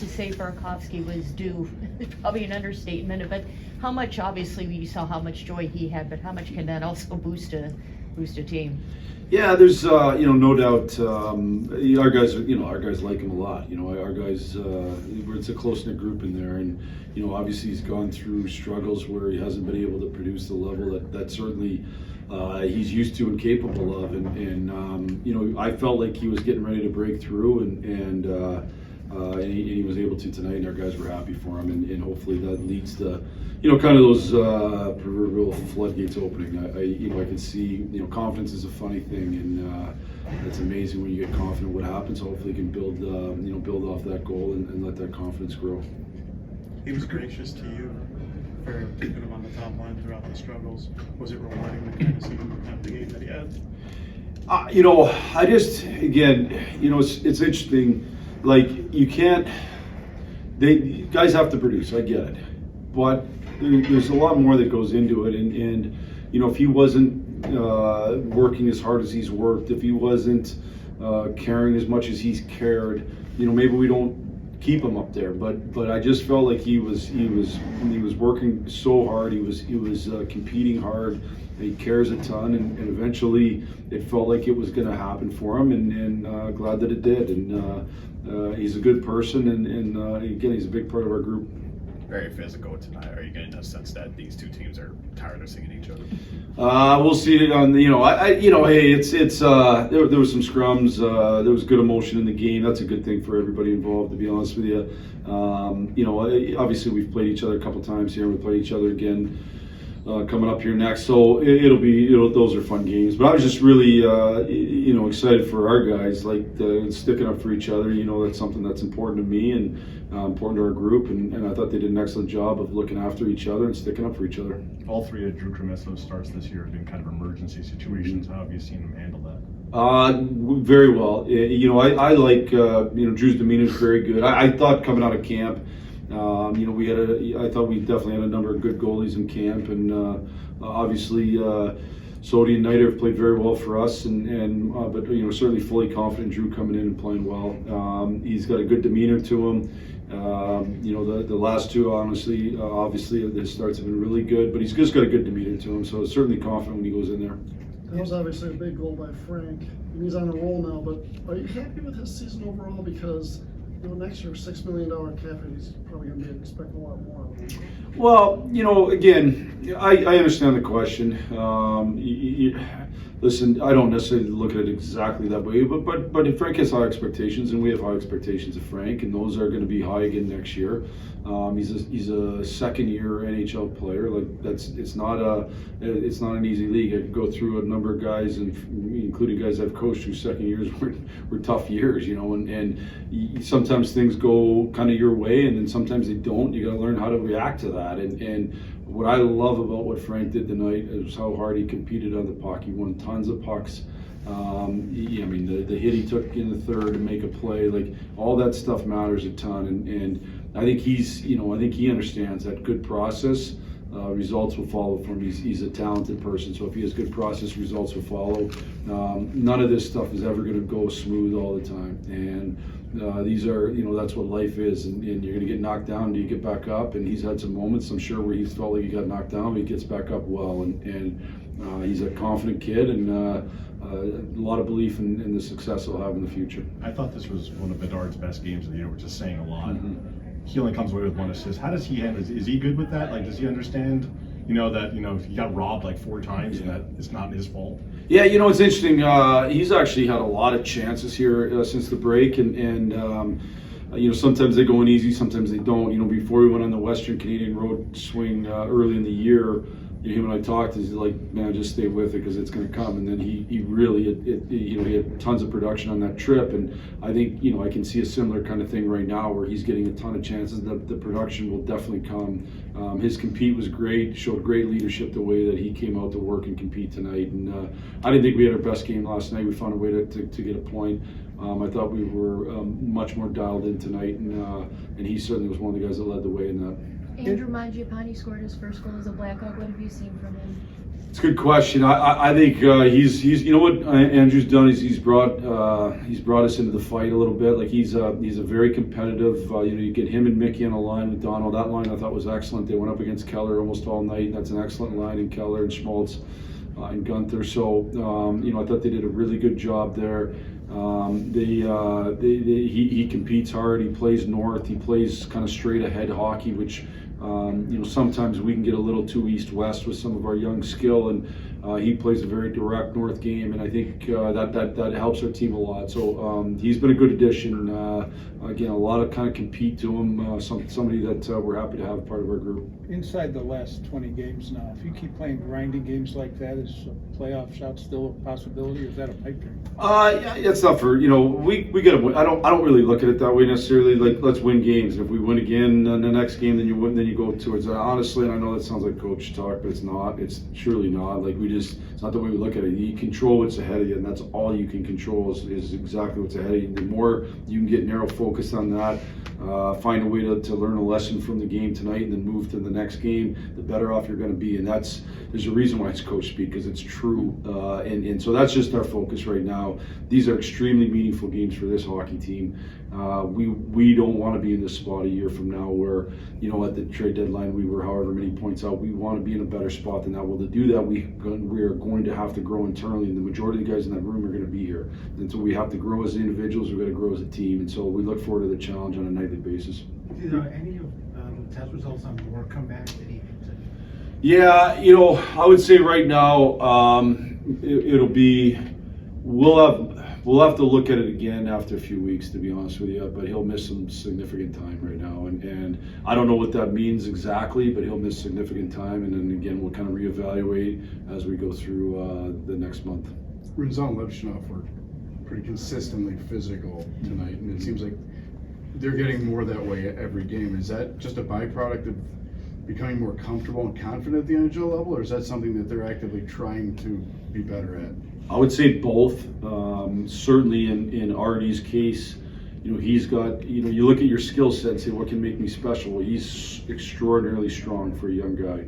to say Burakovsky was due, probably an understatement, but how much, obviously you saw how much joy he had, but how much can that also boost a team? Yeah, there's no doubt. Our guys like him a lot. Our guys, it's a close knit group in there, and obviously he's gone through struggles where he hasn't been able to produce the level that certainly he's used to and capable of. And I felt like he was getting ready to break through, and he was able to tonight, and our guys were happy for him, and hopefully that leads to kind of those proverbial floodgates opening. I can see confidence is a funny thing, and it's amazing when you get confident what happens. Hopefully, you can build off that goal and let that confidence grow. He was gracious to you for keeping him on the top line throughout the struggles. Was it rewarding to kind of see him have the game that he had? I just it's interesting. Like you can't. Guys have to produce. I get it, but there's a lot more that goes into it, and if he wasn't working as hard as he's worked, if he wasn't caring as much as he's cared, maybe we don't keep him up there. But I just felt like he was working so hard. He was competing hard. He cares a ton, and eventually it felt like it was going to happen for him, and glad that it did. And he's a good person, and again, he's a big part of our group. Very physical tonight. Are you getting a sense that these two teams are tired of seeing each other? We'll see it on the, hey, it's there was some scrums. There was good emotion in the game. That's a good thing for everybody involved, to be honest with you. Obviously we've played each other a couple times here. We'll play each other again coming up here next. So those are fun games. But I was just really, excited for our guys, like sticking up for each other. That's something that's important to me and important to our group. And I thought they did an excellent job of looking after each other and sticking up for each other. All three of Drew Comesso's starts this year have been kind of emergency situations. How have you seen him handle that? Very well. I like Drew's demeanor is very good. I thought coming out of camp, I thought we definitely had a number of good goalies in camp, and obviously Sodi and Nider have played very well for us, but certainly fully confident Drew coming in and playing well. He's got a good demeanor to him. The last two, honestly, obviously the starts have been really good, but he's just got a good demeanor to him, so certainly confident when he goes in there. That was obviously a big goal by Frank, and he's on a roll now, but are you happy with his season overall? Because next year, $6 million cap hit, he's probably going to be expecting a lot more. Well, again, I understand the question. Listen, I don't necessarily look at it exactly that way, but Frank has high expectations, and we have high expectations of Frank, and those are going to be high again next year. He's a second-year NHL player. Like it's not an easy league. I could go through a number of guys, and including guys I've coached whose second years were tough years, and sometimes things go kind of your way, and then sometimes they don't. You got to learn how to react to that, and what I love about what Frank did tonight is how hard he competed on the puck. He won tons of pucks. The hit he took in the third to make a play, like all that stuff matters a ton. And I think I think he understands that good process, results will follow from him. He's a talented person, so if he has good process, results will follow. None of this stuff is ever going to go smooth all the time, and these are, that's what life is, and you're going to get knocked down, and you get back up, and he's had some moments, I'm sure, where he's felt like he got knocked down, but he gets back up well, and he's a confident kid, and a lot of belief in the success he'll have in the future. I thought this was one of Bedard's best games of the year, which is saying a lot. He only comes away with one assist. How does he handle it? Is he good with that? Like, does he understand, that, he got robbed like 4 times and that it's not his fault? Yeah, it's interesting. He's actually had a lot of chances here since the break, and sometimes they go in easy, sometimes they don't. Before we went on the Western Canadian Road swing early in the year, him and I talked. He's like, man, just stay with it because it's going to come. And then he really, he had tons of production on that trip. And I think, I can see a similar kind of thing right now where he's getting a ton of chances. The production will definitely come. His compete was great, showed great leadership the way that he came out to work and compete tonight. And I didn't think we had our best game last night. We found a way to get a point. I thought we were much more dialed in tonight, and he certainly was one of the guys that led the way in that. Andrew Mangiapane scored his first goal as a Blackhawk. What have you seen from him? It's a good question. I think he's you know what Andrew's done is he's brought us into the fight a little bit. Like he's a very competitive. You get him and Mickey on a line with Donald. That line I thought was excellent. They went up against Keller almost all night. That's an excellent line in Keller and Schmaltz and Gunther. So I thought they did a really good job there. He competes hard. He plays north. He plays kind of straight ahead hockey, which. Sometimes we can get a little too east-west with some of our young skill, and he plays a very direct north game, and I think that helps our team a lot. So he's been a good addition. Again, a lot of kind of compete to him. Somebody that we're happy to have part of our group. Inside the last 20 games now, if you keep playing grinding games like that, is a playoff shot still a possibility, or is that a pipe dream? Yeah, it's not for we got to win. I don't really look at it that way necessarily. Like let's win games. And if we win again in the next game, then you win. Then you go towards that. Honestly, and I know that sounds like coach talk, but it's not. It's surely not. Like it's not the way we look at it. You control what's ahead of you, and that's all you can control is exactly what's ahead of you. The more you can get narrow focused on that, find a way to learn a lesson from the game tonight, and then move to the next game, the better off you're going to be. And there's a reason why it's coach speak, because it's true. And so that's just our focus right now. These are extremely meaningful games for this hockey team. We don't want to be in this spot a year from now where, at the trade deadline we were however many points out. We want to be in a better spot than that. Well, to do that, we are going to have to grow internally, and the majority of the guys in that room are going to be here. And so we have to grow as individuals, we've got to grow as a team, and so we look forward to the challenge on a nightly basis. Did any of the test results on Moore come back? Did he? Yeah, I would say right now it'll be we'll have to look at it again after a few weeks, to be honest with you. But he'll miss some significant time right now, and I don't know what that means exactly, but he'll miss significant time, and then again we'll kind of reevaluate as we go through the next month. Rinzel and Levshinoff were pretty consistently physical tonight, and it seems like they're getting more that way every game. Is that just a byproduct of becoming more comfortable and confident at the NHL level, or is that something that they're actively trying to be better at? I would say both. Certainly in Artie's case, he's got, you look at your skill set and say, what can make me special? Well, he's extraordinarily strong for a young guy.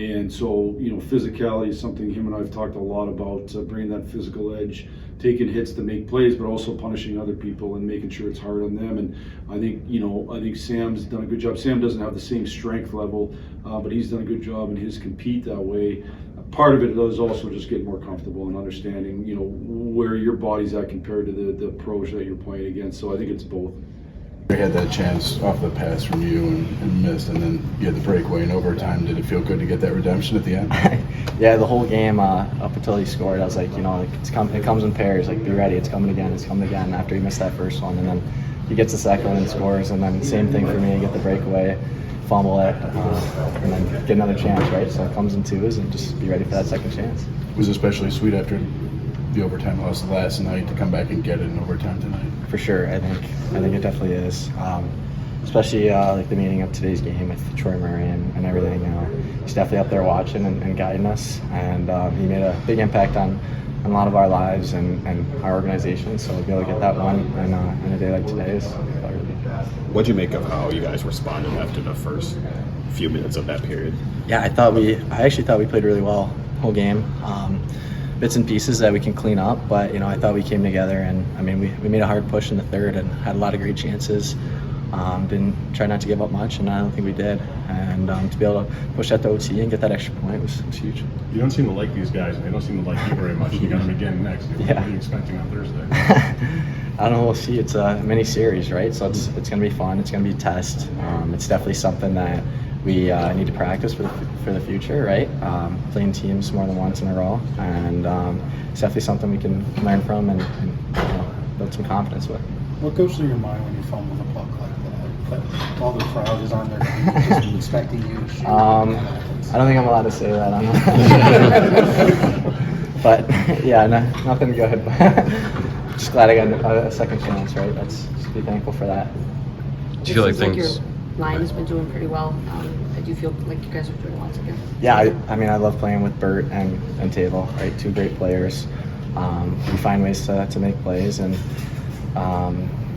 And so, physicality is something him and I have talked a lot about, bringing that physical edge, taking hits to make plays, but also punishing other people and making sure it's hard on them. And I think Sam's done a good job. Sam doesn't have the same strength level, but he's done a good job in his compete that way. Part of it is also just getting more comfortable and understanding, where your body's at compared to the pros that you're playing against. So I think it's both. We had that chance off the pass from you and missed, and then you had the breakaway in overtime. Did it feel good to get that redemption at the end? Yeah, the whole game up until he scored, I was like, it comes in pairs. Like, be ready, it's coming again. After he missed that first one, and then he gets the second one and scores, and then same thing for me. Get the breakaway, fumble it, and then get another chance, right? So it comes in twos, and just be ready for that second chance. It was especially sweet after the overtime loss last night to come back and get it in overtime tonight. For sure, I think it definitely is. Especially like the meaning of today's game with Troy Murray and everything. He's definitely up there watching and guiding us, and he made a big impact on a lot of our lives and our organization. So to be able to get that one in a day like today is really big. What'd you make of how you guys responded after the first few minutes of that period? Yeah, I actually thought we played really well the whole game. Bits and pieces that we can clean up, but I thought we came together, and we made a hard push in the third and had a lot of great chances. Didn't try not to give up much, and I don't think we did. And to be able to push that to OT and get that extra point was huge. You don't seem to like these guys, and they don't seem to like you very much. You got them again next. Yeah. What are you expecting on Thursday? I don't know. We'll see. It's a mini series, right? So it's going to be fun. It's going to be a test. It's definitely something that we need to practice for the future, right? Playing teams more than once in a row, and it's definitely something we can learn from and build some confidence with. What goes through your mind when you fumble the puck like that? But all the crowd is on there just expecting you to shoot. I don't think I'm allowed to say that. But yeah, nothing good. Just glad I got a second chance, right? Let's just be thankful for that. Do you feel like your line has been doing pretty well? I do feel like you guys are doing well together. Yeah, I love playing with Bert and Table, right? Two great players. We find ways to make plays, and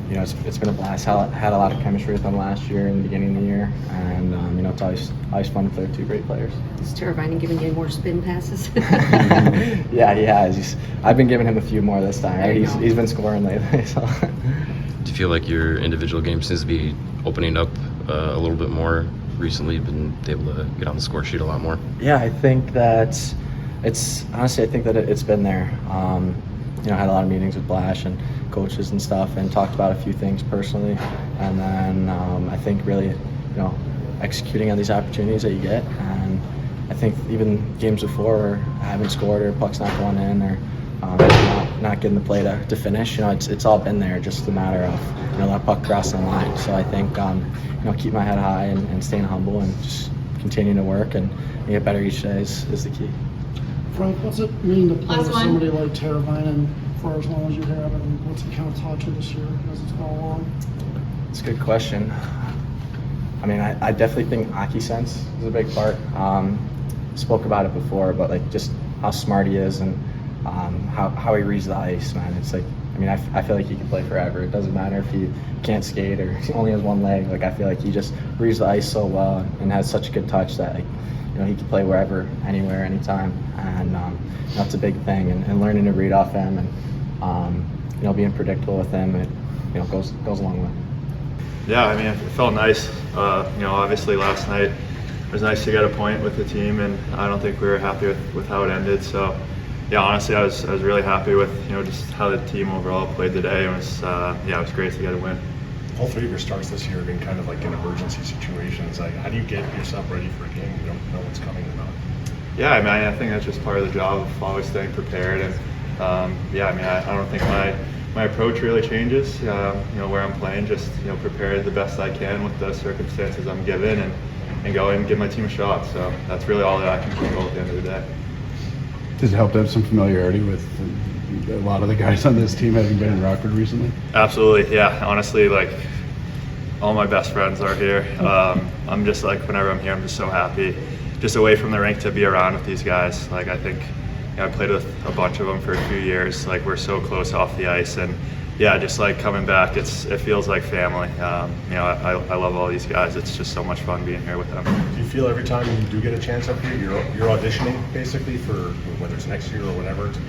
it's been a blast. Had a lot of chemistry with them last year in the beginning of the year, and it's always fun to play with two great players. Is Teravainen giving you more spin passes? Yeah, he has. I've been giving him a few more this time. Right? He's been scoring lately. So. Do you feel like your individual game seems to be opening up a little bit more recently? You've been able to get on the score sheet a lot more. Yeah, I think that it's been there. I had a lot of meetings with Blash and coaches and stuff, and talked about a few things personally, and then I think really, executing on these opportunities that you get. And I think even games before where I haven't scored or puck's not going in or not getting the play to finish, it's all been there. Just a matter of that puck crossing the line. So I think keep my head high and staying humble and just continuing to work and get better each day is the key. Frank, what's it mean to play with somebody like Teravainen for as long as you have, and what's it kind of taught you this year as it's gone along? It's a good question. I mean, I definitely think hockey sense is a big part. Spoke about it before, but just how smart he is and how he reads the ice, man. It's I feel like he can play forever. It doesn't matter if he can't skate or he only has one leg. I feel like he just reads the ice so well and has such a good touch that he can play wherever, anywhere, anytime, and that's a big thing. And learning to read off him and being predictable with him, it goes a long way. Yeah, I mean, it felt nice. Obviously last night it was nice to get a point with the team, and I don't think we were happy with how it ended. So, yeah, honestly, I was really happy with just how the team overall played today. It was great to get a win. All three of your starts this year have been kind of like in emergency situations. How do you get yourself ready for a game you don't know what's coming or not? Yeah, I mean, I think that's just part of the job of always staying prepared. And I don't think my approach really changes. Where I'm playing, just prepare the best I can with the circumstances I'm given, and go and give my team a shot. So that's really all that I can control at the end of the day. Does it help to have some familiarity with a lot of the guys on this team having been in Rockford recently? Absolutely, yeah. Honestly, all my best friends are here. I'm just whenever I'm here, I'm just so happy, just away from the rink to be around with these guys. I think I played with a bunch of them for a few years. We're so close off the ice, and yeah, just coming back, it feels like family. I love all these guys. It's just so much fun being here with them. Do you feel every time you do get a chance up here, you're auditioning basically for whether it's next year or whatever to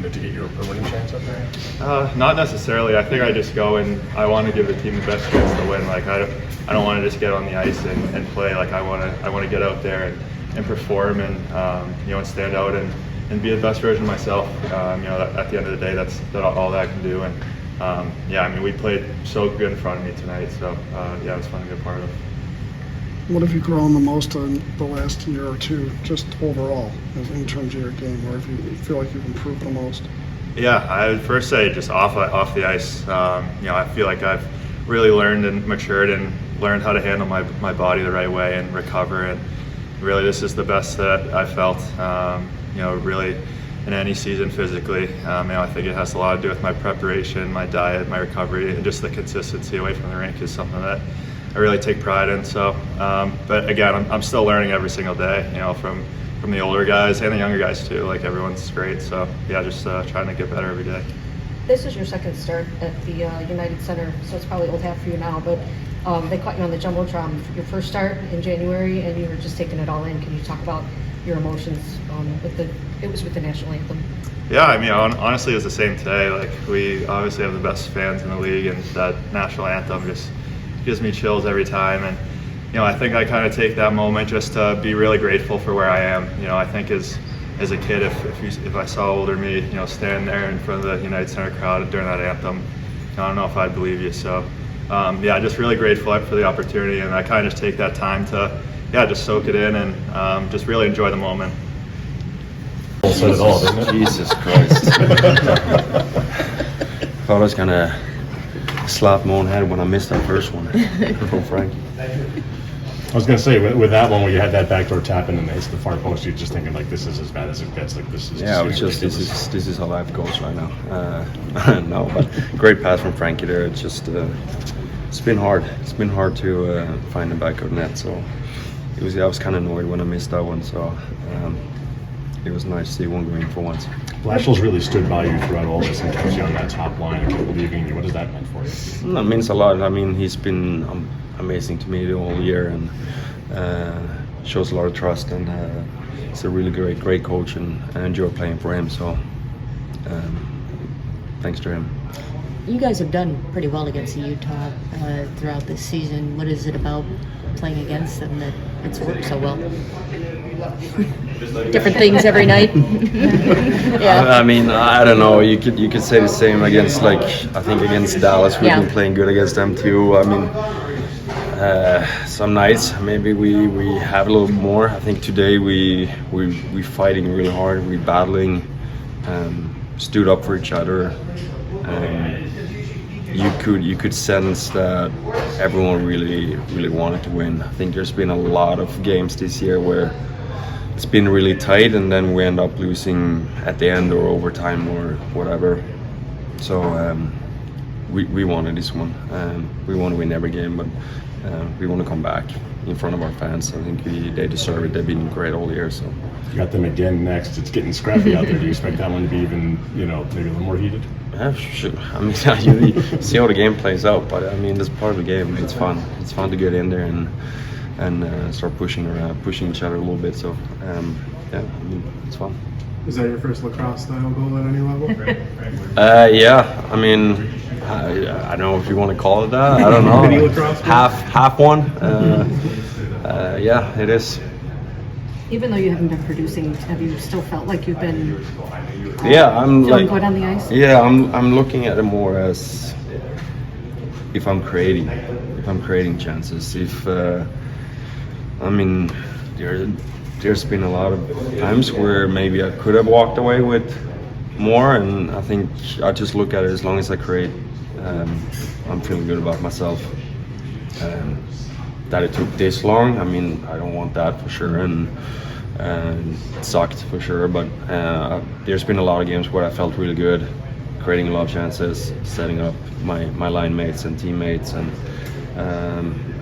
get your permanent chance up there? Not necessarily. I think I just go and I want to give the team the best chance to win. I don't want to just get on the ice and play. I want to get out there and perform and and stand out and be the best version of myself. At the end of the day, that's all that I can do. And we played so good in front of me tonight. So it was fun to be a part of. What have you grown the most in the last year or two, just overall, in terms of your game? Where do you feel like you've improved the most? Yeah, I would first say just off the ice. I feel like I've really learned and matured and learned how to handle my body the right way and recover. And really, this is the best that I felt. Really in any season physically. I think it has a lot to do with my preparation, my diet, my recovery, and just the consistency away from the rink is something that I really take pride in. So, but again, I'm still learning every single day, from the older guys and the younger guys too. Everyone's great. So yeah, just trying to get better every day. This is your second start at the United Center, so it's probably old hat for you now, but they caught you on the Jumbotron for your first start in January, and you were just taking it all in. Can you talk about your emotions with the national anthem? Yeah, honestly, it was the same today. We obviously have the best fans in the league, and that national anthem just gives me chills every time. And I think I kind of take that moment just to be really grateful for where I am. I think as a kid, if I saw older me, stand there in front of the United Center crowd during that anthem, I don't know if I'd believe you. So, just really grateful for the opportunity, and I kind of just take that time to, just soak it in and just really enjoy the moment. Jesus Christ. Thought I was gonna slap my own head when I missed that first one from Frank. I was gonna say with that one where you had that backdoor tap in and it hits the far post, you're just thinking this is as bad as it gets. This is it was just this is how life goes right now. No, but great pass from Frankie there. It's just it's been hard. It's been hard to find the back of the net. So I was kind of annoyed when I missed that one. So nice to see one go in for once. Blashill's really stood by you throughout all this and kept you on that top line and believing in you. What does that mean for you? That means a lot. I mean, he's been amazing to me the whole year and shows a lot of trust, and he's a really great coach, and I enjoy playing for him. So thanks to him. You guys have done pretty well against the Utah throughout this season. What is it about playing against them that it's worked so well? Different things every night. Yeah. I mean, I don't know. You could say the same against, like, I think against Dallas we've been playing good against them too. I mean, some nights maybe we have a little more. I think today we fighting really hard. We battling, stood up for each other. You could sense that everyone really wanted to win. I think there's been a lot of games this year where it's been really tight, and then we end up losing at the end or overtime or whatever. So we wanted this one. We want to win every game, but we want to come back in front of our fans. I think they deserve it. They've been great all year. So you got them again next. It's getting scrappy out there. Do you expect that one to be even, maybe a little more heated? Yeah, sure. I mean, you see how the game plays out, but I mean, that's part of the game. It's fun. It's fun to get in there and start pushing each other a little bit. So yeah, I mean, it's fun. Is that your first lacrosse style goal at any level? Yeah. I mean, I don't know if you want to call it that. I don't know. Mini lacrosse? Half one. Yeah, it is. Even though you haven't been producing, have you still felt like you've been I'm feeling good on the ice? Yeah, I'm looking at it more as if I'm creating chances. If I mean, there's been a lot of times where maybe I could have walked away with more, and I think I just look at it as long as I create. I'm feeling good about myself. That it took this long, I mean, I don't want that for sure, and it sucked for sure, but there's been a lot of games where I felt really good, creating a lot of chances, setting up my line mates and teammates, and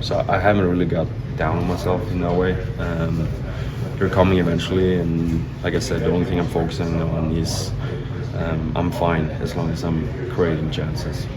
so I haven't really got down on myself in that way. They're coming eventually, and like I said, the only thing I'm focusing on is I'm fine as long as I'm creating chances.